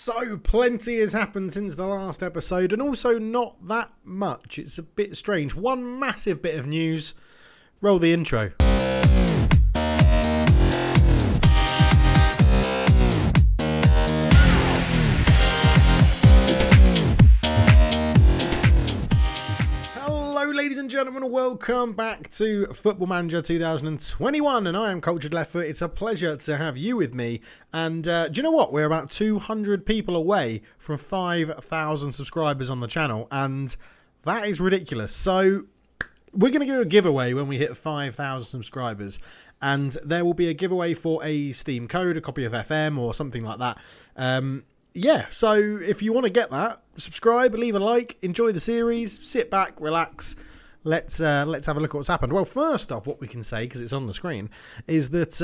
So, plenty has happened since the last episode, and also not that much. It's a bit strange. One massive bit of news. Roll the intro. Hello, ladies and gentlemen, welcome back to Football Manager 2021, and I am Cultured Leftfoot. It's a pleasure to have you with me, and do you know what? We're about 200 people away from 5,000 subscribers on the channel, and that is ridiculous. So we're going to do a giveaway when we hit 5,000 subscribers, and there will be a giveaway for a Steam code, a copy of FM, or something like that. Yeah, so if you want to get that, subscribe, leave a like, enjoy the series, sit back, relax. Let's have a look at what's happened. Well, first off, what we can say, because it's on the screen, is that,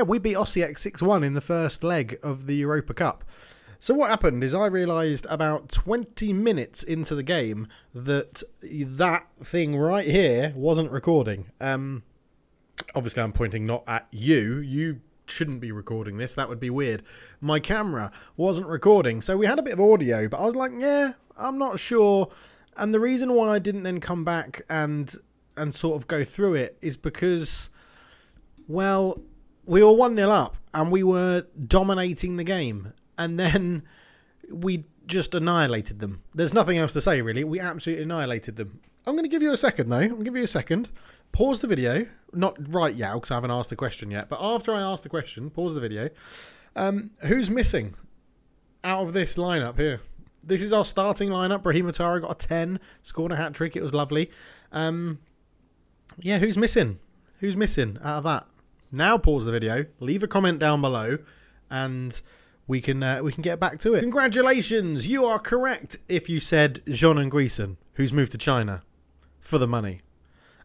we beat Osijek 6-1 in the first leg of the Europa Cup. So what happened is I realised about 20 minutes into the game that thing right here wasn't recording. Obviously, I'm pointing not at you. You shouldn't be recording this. That would be weird. My camera wasn't recording. So we had a bit of audio, but I was like, yeah, I'm not sure. And the reason why I didn't then come back and sort of go through it is because, well, we were 1-0 up and we were dominating the game. And then we just annihilated them. There's nothing else to say, really. We absolutely annihilated them. I'm going to give you a second, though. I'm going to give you a second. Pause the video. Not right now, because I haven't asked the question yet. But after I ask the question, pause the video. Who's missing out of this lineup here? This is our starting lineup. Brahim Matara got a 10. Scored a hat-trick. It was lovely. Yeah, who's missing? Who's missing out of that? Now pause the video. Leave a comment down below. And we can get back to it. Congratulations. You are correct if you said Jean Nguyen, who's moved to China for the money.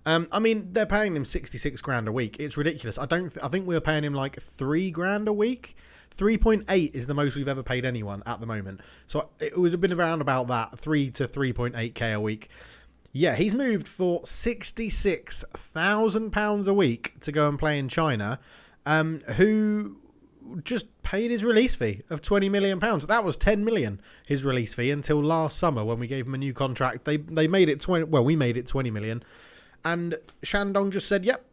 I mean, they're paying him 66 grand a week. It's ridiculous. I think we were paying him like 3 grand a week. 3.8 is the most we've ever paid anyone at the moment. So it would have been around about that, 3 to 3.8k a week. Yeah, he's moved for £66,000 a week to go and play in China. Who just paid his release fee of £20 million. That was 10 million, his release fee, until last summer when we gave him a new contract. They made it 20. Well, we made it 20 million. And Shandong just said, yep,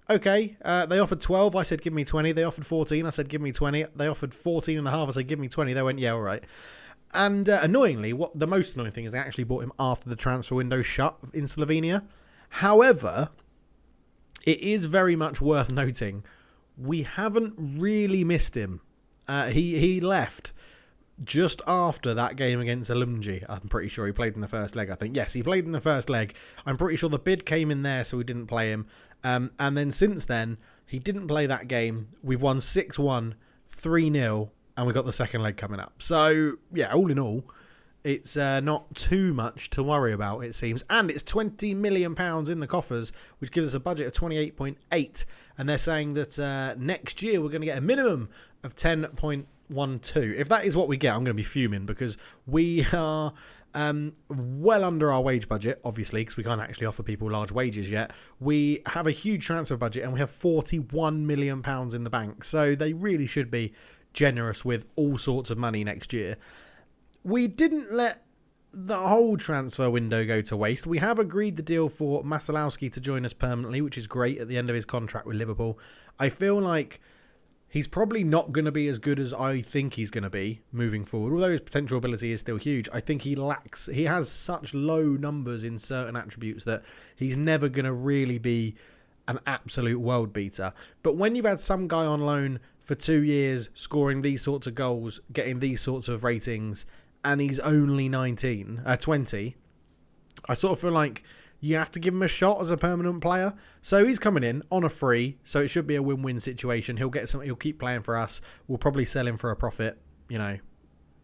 okay. They offered 12. I said, give me 20. They offered 14. I said, give me 20. They offered 14 and a half. I said, give me 20. They went, yeah, all right. And annoyingly, what the most annoying thing is they actually bought him after the transfer window shut in Slovenia. However, it is very much worth noting we haven't really missed him. He left just after that game against Alumji. I'm pretty sure he played in the first leg, I think. Yes, he played in the first leg. I'm pretty sure the bid came in there, so we didn't play him. And then since then, he didn't play that game. We've won 6-1, 3-0, and we've got the second leg coming up. So, yeah, all in all, it's not too much to worry about, it seems. And it's £20 million in the coffers, which gives us a budget of 28.8. And they're saying that next year we're going to get a minimum of 10.12. If that is what we get, I'm going to be fuming, because we are well under our wage budget, obviously, because we can't actually offer people large wages yet. We have a huge transfer budget, and we have £41 million in the bank. So they really should be generous with all sorts of money next year. We didn't let the whole transfer window go to waste. We have agreed the deal for Masalowski to join us permanently, which is great, at the end of his contract with Liverpool. I feel like he's probably not going to be as good as I think he's going to be moving forward, although his potential ability is still huge. I think he has such low numbers in certain attributes that he's never going to really be an absolute world beater. But when you've had some guy on loan for 2 years, scoring these sorts of goals, getting these sorts of ratings, and he's only 20, I sort of feel like you have to give him a shot as a permanent player. So he's coming in on a free, so it should be a win-win situation. He'll keep playing for us. We'll probably sell him for a profit,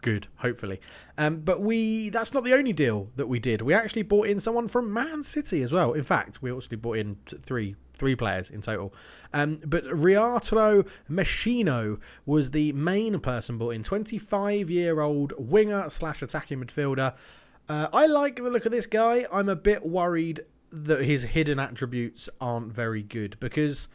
good, hopefully. But that's not the only deal that we did. We actually bought in someone from Man City as well. In fact, we actually bought in three players in total. But Riardo Machino was the main person bought in. 25-year-old winger/attacking midfielder. I like the look of this guy. I'm a bit worried that his hidden attributes aren't very good, because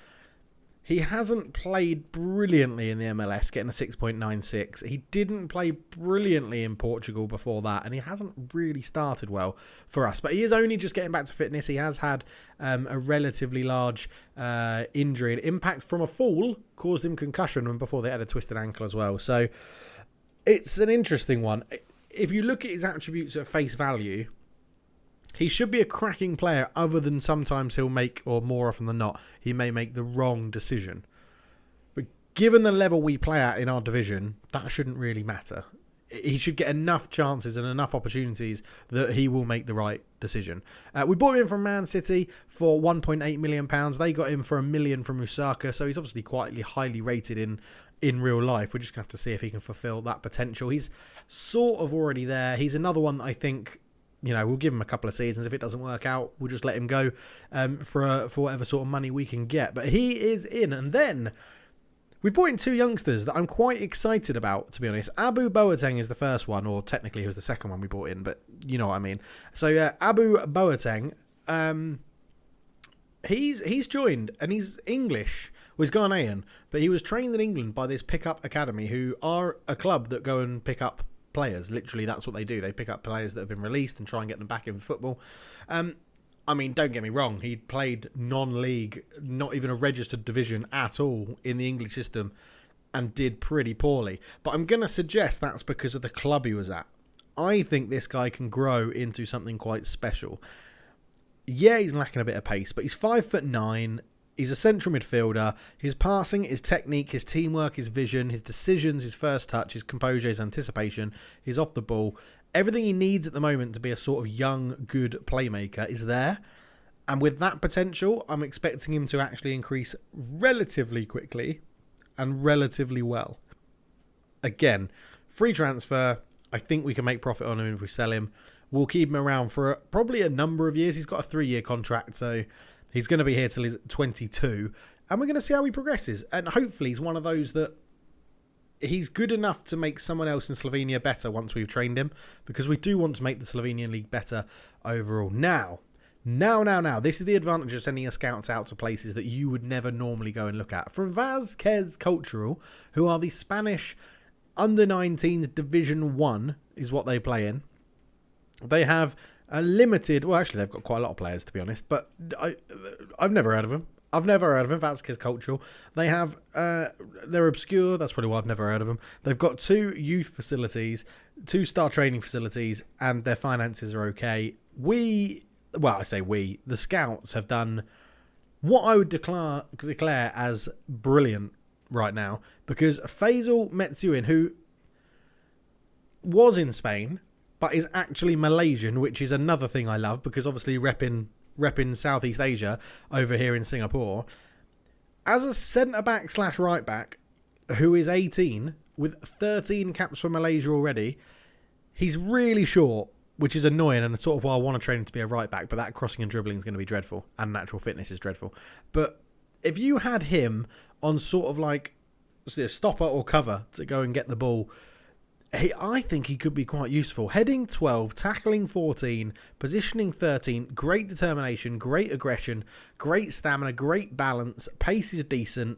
He hasn't played brilliantly in the MLS, getting a 6.96. He didn't play brilliantly in Portugal before that, and he hasn't really started well for us. But he is only just getting back to fitness. He has had a relatively large injury. An impact from a fall caused him concussion, and before they had a twisted ankle as well. So it's an interesting one. If you look at his attributes at face value, he should be a cracking player, other than sometimes he'll make, or more often than not, he may make the wrong decision. But given the level we play at in our division, that shouldn't really matter. He should get enough chances and enough opportunities that he will make the right decision. We bought him in from Man City for £1.8 million. They got him for $1 million from Osaka, so he's obviously quite highly rated in real life. We're just going to have to see if he can fulfill that potential. He's sort of already there. He's another one that I think, we'll give him a couple of seasons. If it doesn't work out, we'll just let him go for whatever sort of money we can get. But he is in. And then we've brought in two youngsters that I'm quite excited about, to be honest. Abu Boateng is the first one, or technically he was the second one we brought in, but you know what I mean. So Abu Boateng, he's joined, and he's English. Well, he's Ghanaian, but he was trained in England by this Pickup Academy, who are a club that go and pick up players. Literally, that's what they do. They pick up players that have been released and try and get them back in football. I mean, don't get me wrong. He played non-league, not even a registered division at all in the English system, and did pretty poorly. But I'm going to suggest that's because of the club he was at. I think this guy can grow into something quite special. Yeah, he's lacking a bit of pace, but he's 5'9". He's a central midfielder. His passing, his technique, his teamwork, his vision, his decisions, his first touch, his composure, his anticipation, his off the ball. Everything he needs at the moment to be a sort of young, good playmaker is there. And with that potential, I'm expecting him to actually increase relatively quickly and relatively well. Again, free transfer. I think we can make profit on him if we sell him. We'll keep him around for probably a number of years. He's got a 3-year contract, so he's going to be here till he's 22, and we're going to see how he progresses. And hopefully he's one of those that he's good enough to make someone else in Slovenia better once we've trained him, because we do want to make the Slovenian league better overall. Now, this is the advantage of sending your scouts out to places that you would never normally go and look at. From Vázquez Cultural, who are the Spanish under-19s Division 1, is what they play in. They have a limited... Well, actually, they've got quite a lot of players, to be honest. But I've never heard of them. Vázquez Cultural. They have... they're obscure. That's probably why I've never heard of them. They've got 2 youth facilities, 2 star training facilities, and their finances are okay. The scouts have done what I would declare as brilliant right now. Because Faisal Metsuin, who was in Spain, but is actually Malaysian, which is another thing I love, because obviously repping Southeast Asia over here in Singapore, as a centre-back / right-back who is 18, with 13 caps for Malaysia already, he's really short, which is annoying, and sort of why I want to train him to be a right-back, but that crossing and dribbling is going to be dreadful, and natural fitness is dreadful. But if you had him on sort of like stopper or cover to go and get the ball, I think he could be quite useful. Heading 12, tackling 14, positioning 13, great determination, great aggression, great stamina, great balance, pace is decent.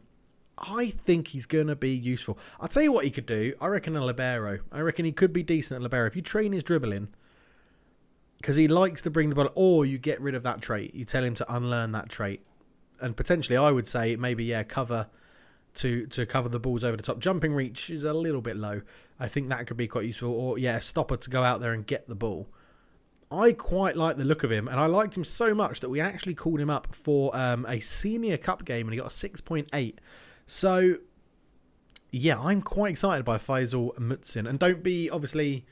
I think he's going to be useful. I'll tell you what he could do. I reckon a libero. I reckon he could be decent at libero. If you train his dribbling, because he likes to bring the ball, or you get rid of that trait. You tell him to unlearn that trait. And potentially, I would say maybe, cover to cover the balls over the top. Jumping reach is a little bit low. I think that could be quite useful. Or, a stopper to go out there and get the ball. I quite like the look of him, and I liked him so much that we actually called him up for a senior cup game, and he got a 6.8. So, I'm quite excited by Faisal Mutzin. And don't be, obviously,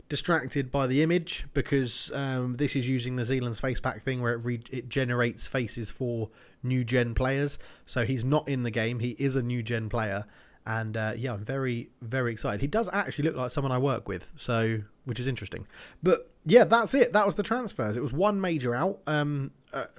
distracted by the image, because this is using the Zealand's face pack thing where it generates faces for new gen players. So he's not in the game. He is a new gen player. And I'm very, very excited. He does actually look like someone I work with, so which is interesting. But that's it. That was the transfers. It was one major out.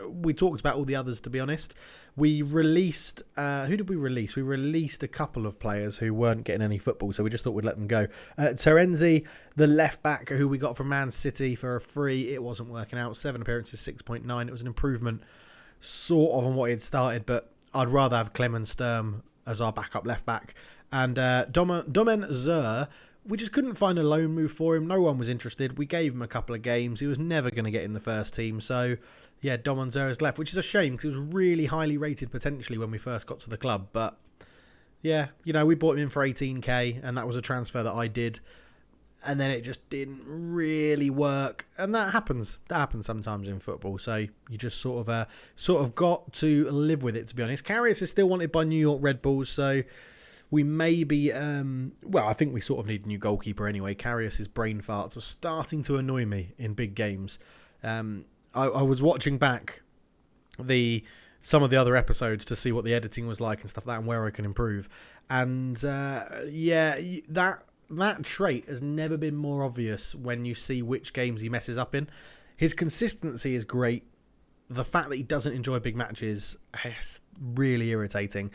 We talked about all the others, to be honest. We released... who did we release? We released a couple of players who weren't getting any football, so we just thought we'd let them go. Terenzi, the left-back, who we got from Man City for a free. It wasn't working out. 7 appearances, 6.9. It was an improvement sort of on what he had started, but I'd rather have Clement Sturm as our backup left back. And Domen Zur, we just couldn't find a loan move for him. No one was interested. We gave him a couple of games. He was never going to get in the first team. So, yeah, Domen Zur has left, which is a shame because he was really highly rated potentially when we first got to the club. But, yeah, we bought him in for 18k, and that was a transfer that I did. And then it just didn't really work, and that happens. That happens sometimes in football. So you just sort of got to live with it. To be honest, Karius is still wanted by New York Red Bulls, so we may be. I think we sort of need a new goalkeeper anyway. Karius's brain farts are starting to annoy me in big games. I was watching back some of the other episodes to see what the editing was like and stuff like that, and where I can improve. And that trait has never been more obvious when you see which games he messes up in. His consistency is great. The fact that he doesn't enjoy big matches is really irritating.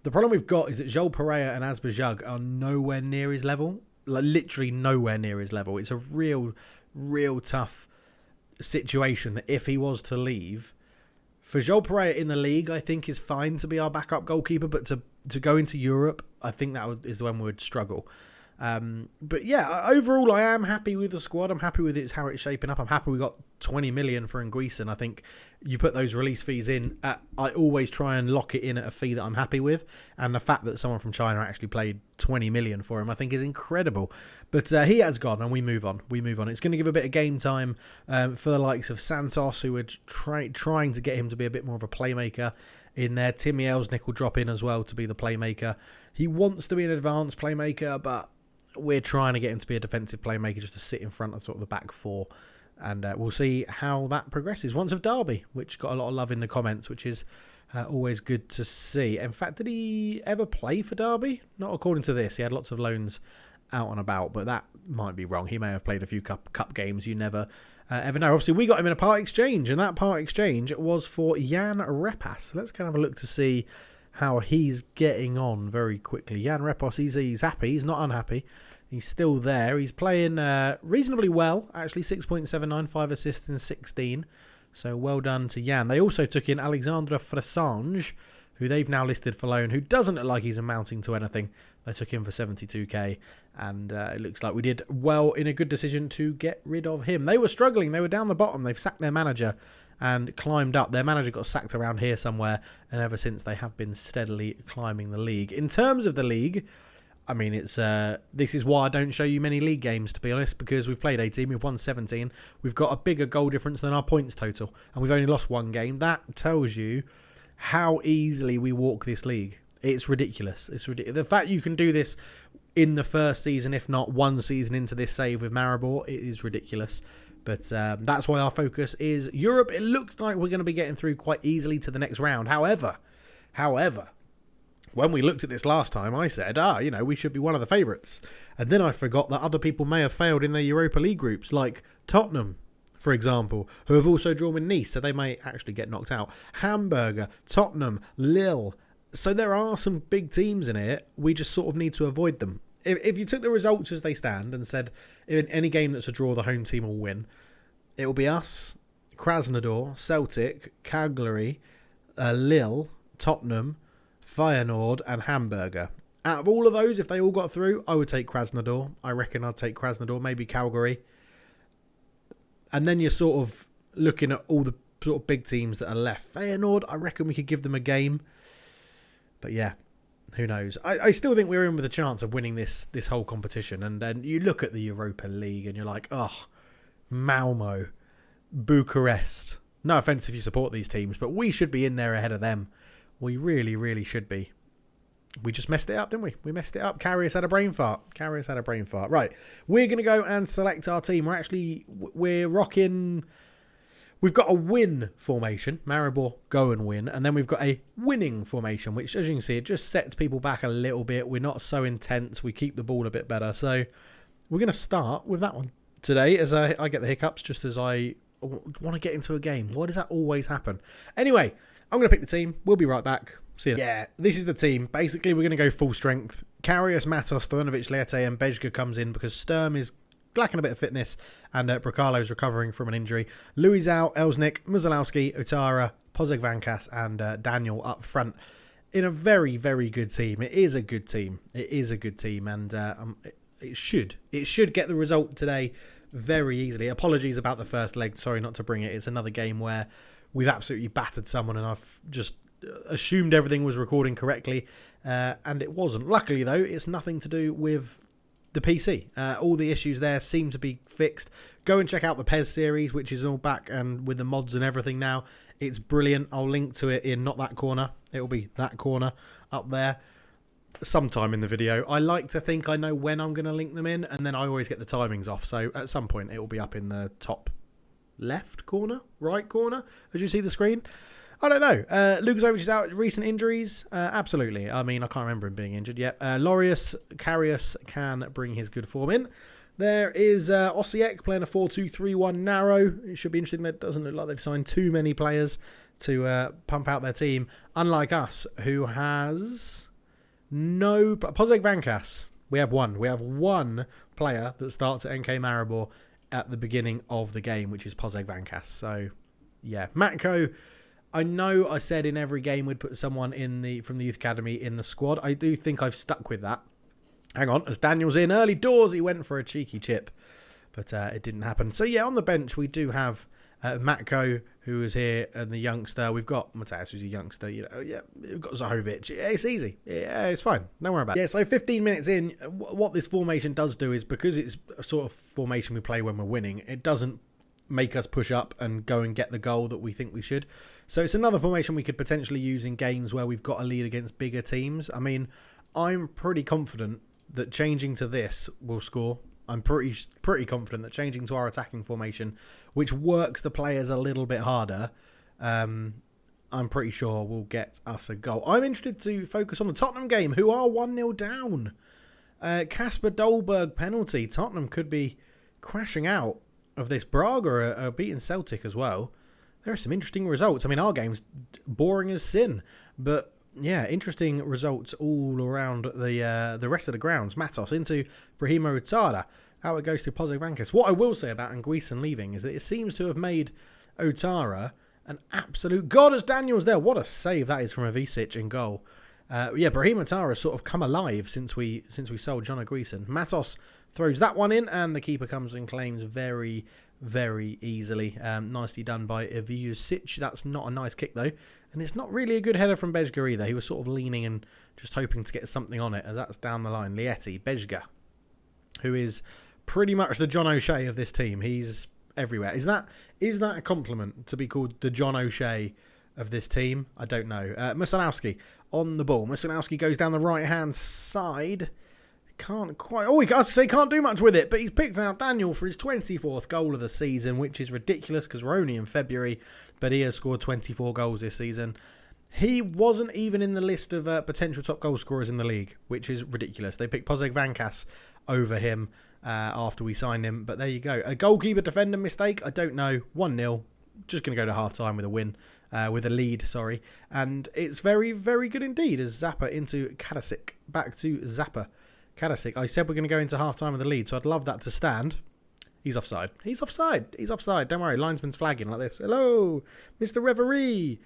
The problem we've got is that Joel Pereira and Asbjørn Jug are nowhere near his level. Like, literally nowhere near his level. It's a real tough situation that if he was to leave, for Joel Pereira in the league, I think is fine to be our backup goalkeeper, but to go into Europe, I think that is when we would struggle. But yeah, overall, I am happy with the squad. I'm happy with how it's shaping up. I'm happy we got 20 million for Nguisen. I think you put those release fees in. I always try and lock it in at a fee that I'm happy with. And the fact that someone from China actually played 20 million for him, I think is incredible. But he has gone, and we move on. It's going to give a bit of game time for the likes of Santos, who are trying to get him to be a bit more of a playmaker in there. Timmy Elsnick will drop in as well to be the playmaker. He wants to be an advanced playmaker, but we're trying to get him to be a defensive playmaker, just to sit in front of sort of the back four. And we'll see how that progresses. Once of Derby, which got a lot of love in the comments, which is always good to see. In fact, did he ever play for Derby? Not according to this. He had lots of loans out and about, but that might be wrong. He may have played a few cup games. You never ever know. Obviously, we got him in a part exchange, and that part exchange was for Jan Repas. Let's kind of have a look to see how he's getting on very quickly. Jan Repos, he's happy. He's not unhappy. He's still there. He's playing reasonably well, actually. 6.79, 5 assists in 16. So well done to Jan. They also took in Alexandre Fressange, who they've now listed for loan, who doesn't look like he's amounting to anything. They took him for 72k, and it looks like we did well in a good decision to get rid of him. They were struggling. They were down the bottom. They've sacked their manager and climbed up. Their manager got sacked around here somewhere, and ever since they have been steadily climbing the league. In terms of the league, I mean, it's this is why I don't show you many league games, to be honest, because we've played 18, we've won 17, we've got a bigger goal difference than our points total, and we've only lost one game. That tells you how easily we walk this league. It's ridiculous. It's ridiculous. The fact you can do this in the first season, if not one season into this save with Maribor, it is ridiculous. But that's why our focus is Europe. It looks like we're going to be getting through quite easily to the next round. However, when we looked at this last time, I said, we should be one of the favourites. And then I forgot that other people may have failed in their Europa League groups, like Tottenham, for example, who have also drawn with Nice, so they may actually get knocked out. Hamburger, Tottenham, Lille. So there are some big teams in it. We just sort of need to avoid them. If you took the results as they stand and said, in any game that's a draw, the home team will win, it will be us, Krasnodar, Celtic, Cagliari, Lille, Tottenham, Feyenoord and Hamburger. Out of all of those, if they all got through, I would take Krasnodar. I reckon I'd take Krasnodar, maybe Calgary. And then you're sort of looking at all the sort of big teams that are left. Feyenoord, I reckon we could give them a game. But yeah, who knows? I still think we're in with a chance of winning this whole competition. And then you look at the Europa League and you're like, Malmo, Bucharest. No offence if you support these teams, but we should be in there ahead of them. We really, really should be. We just messed it up, didn't we? We messed it up. Karius had a brain fart. Right. We're going to go and select our team. We're rocking... We've got a win formation. Maribor, go and win. And then we've got a winning formation, which, as you can see, it just sets people back a little bit. We're not so intense. We keep the ball a bit better. So we're going to start with that one today, as I get the hiccups just as I want to get into a game. Why does that always happen? Anyway, I'm going to pick the team. We'll be right back. See you. Yeah, this is the team. Basically, we're going to go full strength. Karius, Matos, Stojanovic, Leite, and Bejga comes in because Sturm is lacking a bit of fitness and Bracalo's recovering from an injury. Louis out, Elsnick, Muzalowski, Otara, Pozeg Vankas and Daniel up front in a very, very good team. It is a good team. It is a good team, and it should get the result today very easily. Apologies about the first leg. Sorry not to bring it. It's another game where we've absolutely battered someone, and I've just assumed everything was recording correctly, and it wasn't. Luckily, though, it's nothing to do with the PC. All the issues there seem to be fixed. Go and check out the PES series, which is all back and with the mods and everything now. It's brilliant. I'll link to it in not that corner. It'll be that corner up there sometime in the video. I like to think I know when I'm going to link them in, and then I always get the timings off. So at some point it will be up in the top left corner, right corner, as you see the screen. I don't know. Lucas is out. Recent injuries? Absolutely. I mean, I can't remember him being injured yet. Laureus Karius can bring his good form in. There is Osijek playing a 4-2-3-1 narrow. It should be interesting. It doesn't look like they've signed too many players to pump out their team, unlike us, who has no... Pozeg Vankas. We have one. We have one player that starts at NK Maribor at the beginning of the game, which is Pozeg Vankas. So, yeah. Matko, I know I said in every game we'd put someone from the Youth Academy in the squad. I do think I've stuck with that. Hang on, as Daniel's in early doors, he went for a cheeky chip, but it didn't happen. So yeah, on the bench we do have Matko, who is here, and the youngster. We've got Mateus, who's a youngster. You know, yeah, we've got Zahovic. Yeah, it's easy. Yeah, it's fine. Don't worry about it. Yeah, so 15 minutes in, what this formation does do is, because it's a sort of formation we play when we're winning, it doesn't make us push up and go and get the goal that we think we should. So it's another formation we could potentially use in games where we've got a lead against bigger teams. I mean, I'm pretty confident that changing to this will score. I'm pretty confident that changing to our attacking formation, which works the players a little bit harder, I'm pretty sure will get us a goal. I'm interested to focus on the Tottenham game, who are 1-0 down. Kasper Dolberg penalty. Tottenham could be crashing out of this. Braga are beating Celtic as well. There are some interesting results. I mean, our game's boring as sin, but yeah, interesting results all around the rest of the grounds. Matos into Brahima Utada. How it goes to Pozeg Vankas. What I will say about Anguissa leaving is that it seems to have made Otara an absolute god as Daniel's there. What a save that is from Ivicic in goal. Yeah, Brahima Utada has sort of come alive since we sold John Anguissa. Matos throws that one in, and the keeper comes and claims very, very easily. Nicely done by Ivicic. That's not a nice kick though. And it's not really a good header from Bejga either. He was sort of leaning and just hoping to get something on it, as that's down the line. Lieti, Bejga, who is pretty much the John O'Shea of this team. He's everywhere. Is that a compliment to be called the John O'Shea of this team? I don't know. Musalowski on the ball. Musalowski goes down the right-hand side. Can't quite... Oh, he can't do much with it, but he's picked out Daniel for his 24th goal of the season, which is ridiculous because we're only in February, but he has scored 24 goals this season. He wasn't even in the list of potential top goal scorers in the league, which is ridiculous. They picked Pozeg Vankas over him after we signed him, but there you go. A goalkeeper-defender mistake? I don't know. 1-0. Just going to go to half-time with a win. With a lead, sorry. And it's very, very good indeed as Zappa into Kadasic. Back to Zappa. Kadasic. I said we're going to go into half-time with a lead, so I'd love that to stand. He's offside. He's offside. He's offside. Don't worry. Linesman's flagging like this. Hello, Mr. Referee.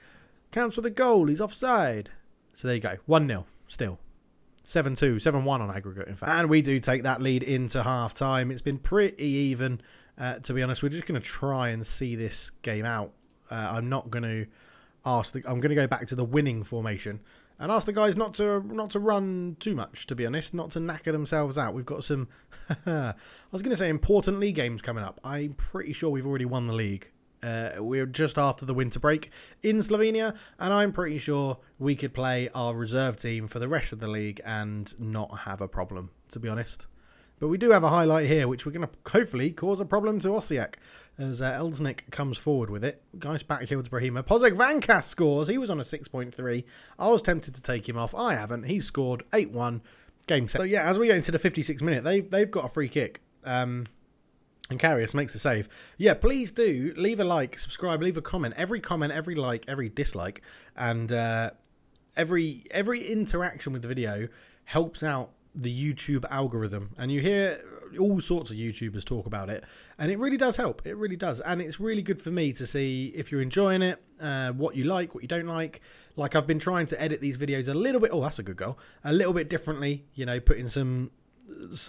Cancel the goal. He's offside. So there you go. 1-0 still. 7-2. 7-1 on aggregate, in fact. And we do take that lead into half-time. It's been pretty even, to be honest. We're just going to try and see this game out. I'm not going to ask... I'm going to go back to the winning formation and ask the guys not to run too much, to be honest, not to knacker themselves out. We've got some, I was going to say important league games coming up. I'm pretty sure we've already won the league. We're just after the winter break in Slovenia, and I'm pretty sure we could play our reserve team for the rest of the league and not have a problem, to be honest. But we do have a highlight here, which we're going to hopefully cause a problem to Osijek, as Elsnik comes forward with it. Nice backheel to Brahima. Pozeg Vankas scores. He was on a 6.3. I was tempted to take him off. I haven't. He scored 8-1. Game set. So yeah, as we go into the 56th minute, they've got a free kick. And Karius makes the save. Yeah, please do leave a like, subscribe, leave a comment. Every comment, every like, every dislike, and every interaction with the video helps out the YouTube algorithm. And you hear all sorts of YouTubers talk about it, and it really does help. It really does, and it's really good for me to see if you're enjoying it, what you like, what you don't like. Like, I've been trying to edit these videos a little bit. Oh, that's a good goal. A little bit differently, you know, putting some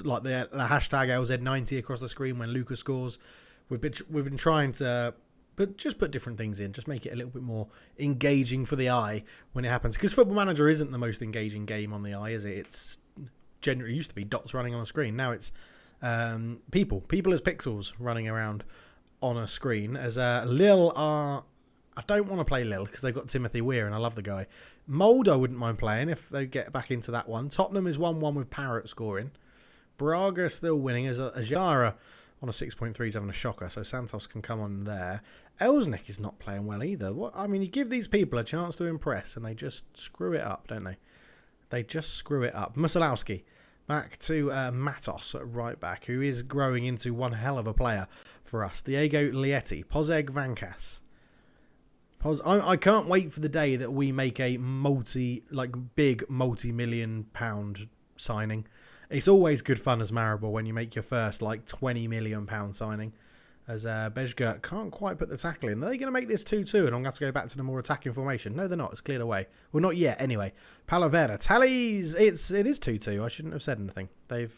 like the hashtag LZ90 across the screen when Lucas scores. We've been trying to. But just put different things in. Just make it a little bit more engaging for the eye when it happens. Because Football Manager isn't the most engaging game on the eye, is it? It's generally used to be dots running on a screen. Now it's people as pixels running around on a screen. As Lille are... I don't want to play Lille because they've got Timothy Weir and I love the guy. Mould I wouldn't mind playing if they get back into that one. Tottenham is 1-1 with Parrott scoring. Braga still winning as Ajara on a 6.3 is having a shocker, so Santos can come on there. Elsnick is not playing well either. What I mean, you give these people a chance to impress and they just screw it up, don't they? They just screw it up. Musolowski back to Matos at right back, who is growing into one hell of a player for us. Diego Lietti, Pozeg Vankas. I can't wait for the day that we make a big multi-million pound signing. It's always good fun as Maribor when you make your first like £20 million signing. As Bejga can't quite put the tackle in. Are they going to make this 2-2 and I'm going to have to go back to the more attacking formation? No, they're not. It's cleared away. Well, not yet. Anyway, Palavera. Tallies. It is 2-2. I shouldn't have said anything. They've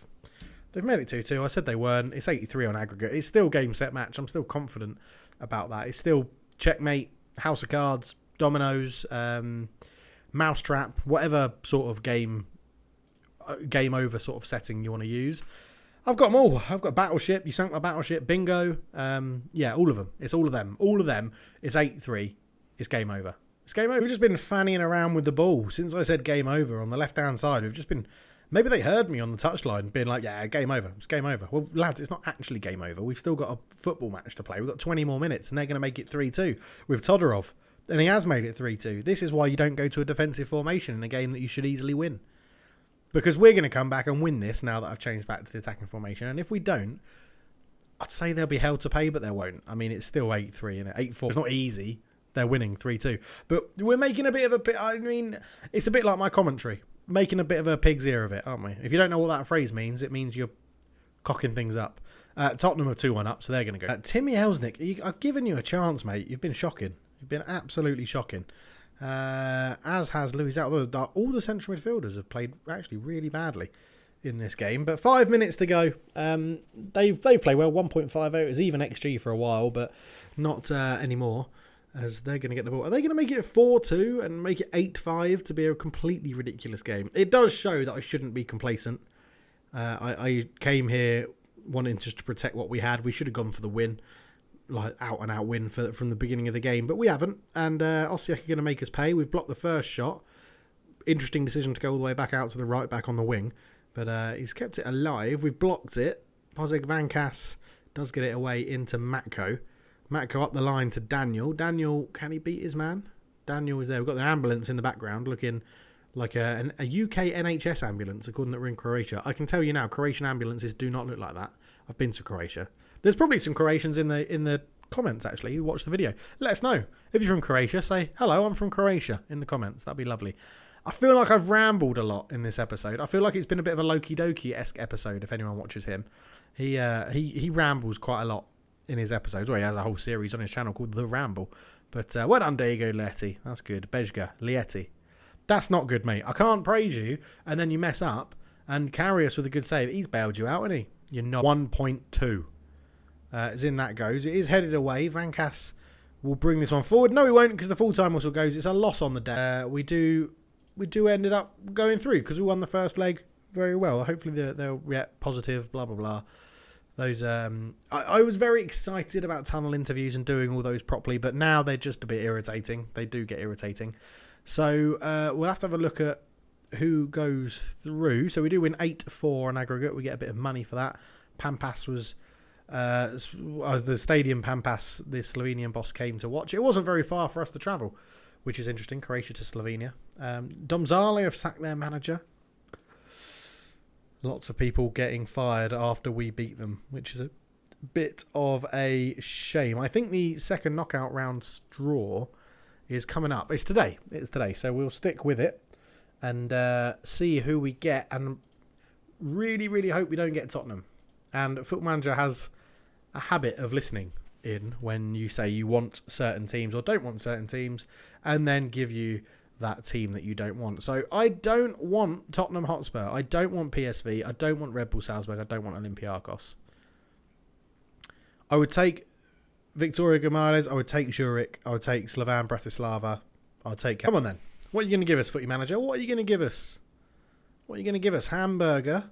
made it 2-2. I said they weren't. It's 83 on aggregate. It's still game, set, match. I'm still confident about that. It's still checkmate, house of cards, dominoes, mousetrap, whatever sort of game over sort of setting you want to use. I've got them all. I've got Battleship. You sunk my Battleship. Bingo. Yeah, all of them. It's all of them. All of them. It's 8-3. It's game over. It's game over. We've just been fannying around with the ball since I said game over on the left-hand side. We've just been... Maybe they heard me on the touchline being like, yeah, game over. It's game over. Well, lads, it's not actually game over. We've still got a football match to play. We've got 20 more minutes and they're going to make it 3-2 with Todorov. And he has made it 3-2. This is why you don't go to a defensive formation in a game that you should easily win. Because we're going to come back and win this now that I've changed back to the attacking formation. And if we don't, I'd say they'll be held to pay, but they won't. I mean, it's still 8-3 and 8-4. It's not easy. They're winning 3-2. But we're making a bit of a... I mean, it's a bit like my commentary. Making a bit of a pig's ear of it, aren't we? If you don't know what that phrase means, it means you're cocking things up. Tottenham are 2-1 up, so they're going to go. Timmy Elsnick, I've given you a chance, mate. You've been shocking. You've been absolutely shocking. As has Luis Alto. All the central midfielders have played actually really badly in this game. But 5 minutes to go. They've played well. 1.50. It was even XG for a while, but not anymore. As they're going to get the ball. Are they going to make it 4-2 and make it 8-5 to be a completely ridiculous game? It does show that I shouldn't be complacent. I came here wanting just to protect what we had. We should have gone for the win. Like out-and-out win from the beginning of the game, but we haven't. And Osijek are going to make us pay. We've blocked the first shot. Interesting decision to go all the way back out to the right back on the wing, but he's kept it alive. We've blocked it. Pozeg Vankas does get it away into Matko. Matko up the line to Daniel. Daniel, can he beat his man? Daniel is there. We've got the ambulance in the background looking like a UK NHS ambulance, according that we're in Croatia. I can tell you now, Croatian ambulances do not look like that. I've been to Croatia. There's probably some Croatians in the comments, actually, who watch the video. Let us know. If you're from Croatia, say, hello, I'm from Croatia in the comments. That'd be lovely. I feel like I've rambled a lot in this episode. I feel like it's been a bit of a Loki Doki-esque episode, if anyone watches him. He rambles quite a lot in his episodes. Well, he has a whole series on his channel called The Ramble. But well done, Diego Lietti. That's good. Bejga, Lietti. That's not good, mate. I can't praise you, and then you mess up and carry us with a good save. He's bailed you out, hasn't he? You're not 1.2. As in that goes. It is headed away. Vankas will bring this one forward. No, he won't, because the full-time whistle goes. It's a loss on the day. We do ended up going through because we won the first leg very well. Hopefully they'll react positive, blah, blah, blah. Those I was very excited about tunnel interviews and doing all those properly, but now they're just a bit irritating. They do get irritating. So we'll have to have a look at who goes through. So we do win 8-4 on aggregate. We get a bit of money for that. Pampas was... the stadium Pampas, the Slovenian boss, came to watch. It wasn't very far for us to travel, which is interesting. Croatia to Slovenia. Domzale have sacked their manager. Lots of people getting fired after we beat them, which is a bit of a shame. I think the second knockout round draw is coming up. It's today. So we'll stick with it and see who we get. And really, really hope we don't get Tottenham. And Football Manager has a habit of listening in when you say you want certain teams or don't want certain teams, and then give you that team that you don't want. So I don't want Tottenham Hotspur. I don't want PSV. I don't want Red Bull Salzburg. I don't want Olympiacos. I would take Victoria Gimales. I would take Zurich. I would take Slovan Bratislava. I'll take... Come on then. What are you going to give us, Footy Manager? What are you going to give us? What are you going to give us? Hamburger.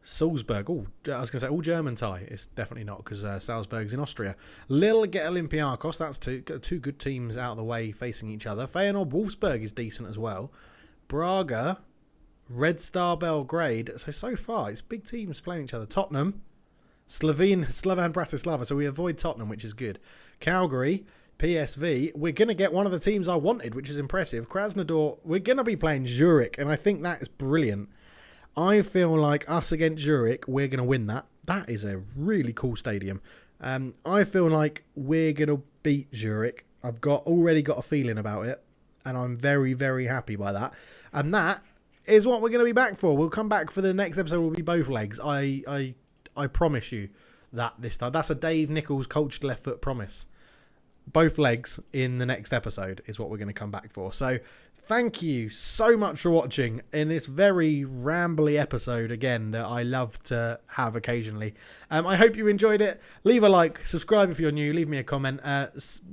Salzburg. Oh, I was going to say all German tie. It's definitely not, because Salzburg's in Austria. Lille get Olympiacos. That's two good teams out of the way facing each other. Feyenoord Wolfsburg is decent as well. Braga, Red Star Belgrade. So far, it's big teams playing each other. Tottenham, Slovan Bratislava. So we avoid Tottenham, which is good. Calgary, PSV. We're going to get one of the teams I wanted, which is impressive. Krasnodar. We're going to be playing Zurich, and I think that is brilliant. I feel like us against Zurich, we're going to win that. That is a really cool stadium. I feel like we're going to beat Zurich. I've already got a feeling about it, and I'm very, very happy by that. And that is what we're going to be back for. We'll come back for the next episode. Will be both legs. I promise you that this time. That's a Dave Nichols Cultured Left Foot promise. Both legs in the next episode is what we're going to come back for. So thank you so much for watching in this very rambly episode again that I love to have occasionally. I hope you enjoyed it. Leave a like, subscribe if you're new, leave me a comment.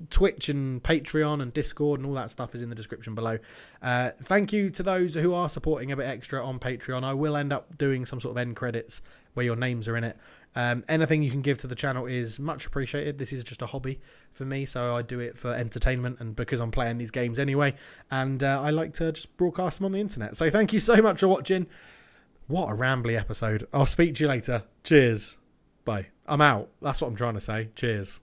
Twitch and Patreon and Discord and all that stuff is in the description below. Thank you to those who are supporting a bit extra on Patreon. I will end up doing some sort of end credits where your names are in it. Anything you can give to the channel is much appreciated. This is just a hobby for me, so I do it for entertainment and because I'm playing these games anyway, and I like to just broadcast them on the internet. So thank you so much for watching. What a rambly episode. I'll speak to you later. Cheers. Bye. I'm out. That's what I'm trying to say. Cheers.